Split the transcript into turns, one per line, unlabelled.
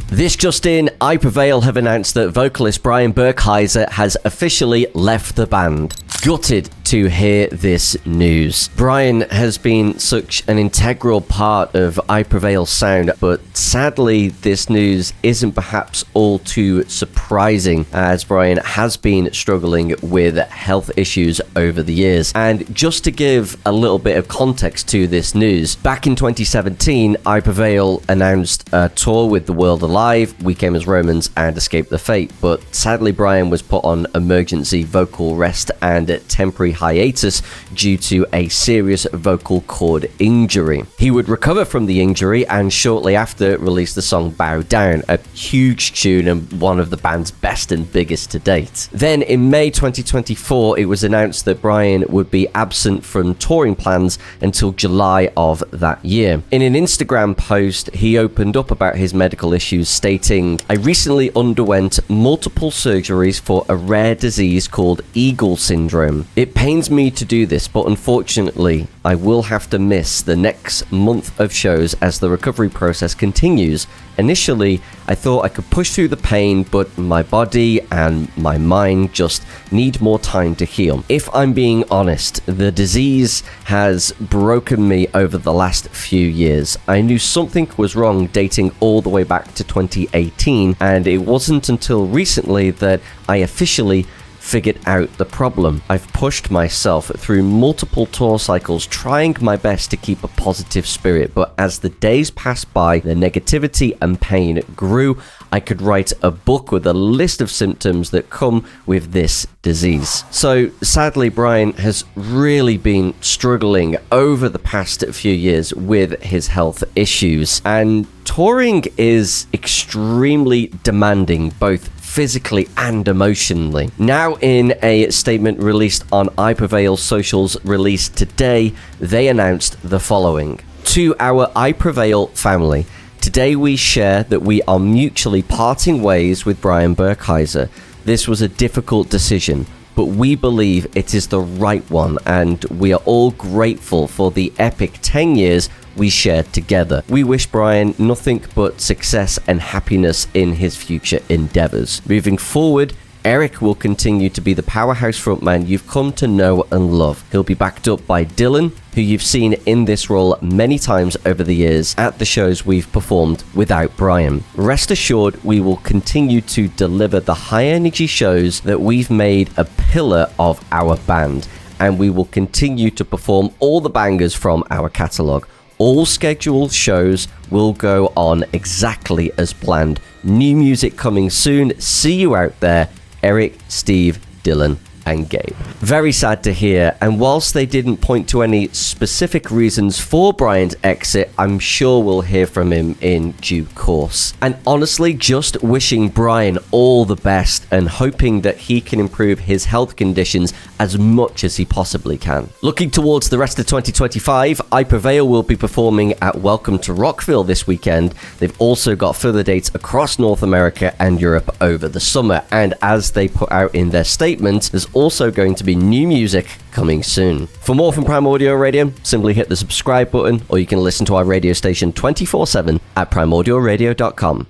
This just in, Prevail have announced that vocalist Brian Burkheiser has officially left the band. Gutted to hear this news. Brian has been such an integral part of Prevail's sound, but sadly this news isn't perhaps all too surprising, as Brian has been struggling with health issues over the years. And just to give a little bit of context to this news, back in 2017, Prevail announced a tour with The World Alive, We Came as Romans, and Escape the Fate, but sadly Brian was put on emergency vocal rest and temporary hiatus due to a serious vocal cord injury. He would recover from the injury and shortly after release the song Bow Down, a huge tune and one of the band's best and biggest to date. Then in May 2024, it was announced that Brian would be absent from touring plans until July of that year. In an Instagram post, he opened up about his medical issues, stating, "I recently underwent multiple surgeries for a rare disease called Eagle syndrome. It pains me to do this, but unfortunately, I will have to miss the next month of shows as the recovery process continues. Initially, I thought I could push through the pain, but my body and my mind just need more time to heal. If I'm being honest, the disease has broken me over the last few years. I knew something was wrong dating all the way back to 2018, and it wasn't until recently that I officially figured out the problem. I've pushed myself through multiple tour cycles, trying my best to keep a positive spirit, but as the days passed by, the negativity and pain grew. I could write a book with a list of symptoms that come with this disease." So sadly, Brian has really been struggling over the past few years with his health issues, and touring is extremely demanding, both physically and emotionally. Now, in a statement released on Prevail's socials released today, they announced the following. "To our Prevail family, today we share that we are mutually parting ways with Brian Burkheiser. This was a difficult decision, but we believe it is the right one, and we are all grateful for the epic 10 years we shared together. We wish Brian nothing but success and happiness in his future endeavors. Moving forward, Eric will continue to be the powerhouse frontman you've come to know and love. He'll be backed up by Dylan, who you've seen in this role many times over the years at the shows we've performed without Brian. Rest assured, we will continue to deliver the high energy shows that we've made a pillar of our band, and we will continue to perform all the bangers from our catalogue. All scheduled shows will go on exactly as planned. New music coming soon. See you out there. Eric, Steve, Dylan, and Gabe." Very sad to hear, and whilst they didn't point to any specific reasons for Brian's exit, I'm sure we'll hear from him in due course. And honestly, just wishing Brian all the best and hoping that he can improve his health conditions as much as he possibly can. Looking towards the rest of 2025, Prevail will be performing at Welcome to Rockville this weekend. They've also got further dates across North America and Europe over the summer, and as they put out in their statement, there's also going to be new music coming soon. For more from Primordial Radio, simply hit the subscribe button, or you can listen to our radio station 24/7 at primordialradio.com.